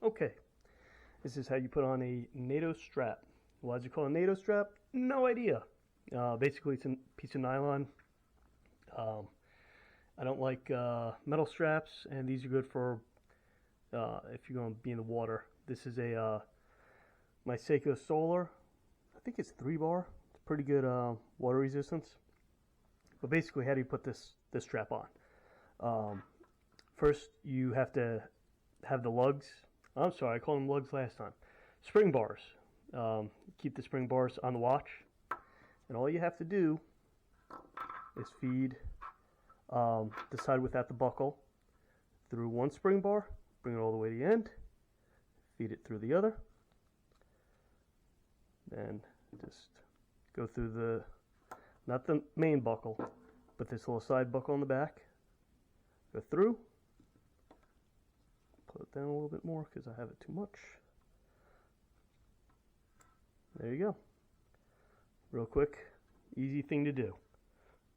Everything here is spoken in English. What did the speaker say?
Okay, this is how you put on a NATO strap. Why is it called a NATO strap? No idea. Basically, it's a piece of nylon. I don't like metal straps, and these are good for if you're going to be in the water. This is a my Seiko Solar. I think it's 3 bar. It's pretty good water resistance. But basically, how do you put this strap on? First, you have to have the lugs. I'm sorry, I called them lugs last time. Spring bars. Keep the spring bars on the watch, and all you have to do is feed the side without the buckle through one spring bar, bring it all the way to the end, feed it through the other, then just go through the, not the main buckle, but this little side buckle on the back, go through, put it down a little bit more because I have it too much. There you go. Real quick, easy thing to do.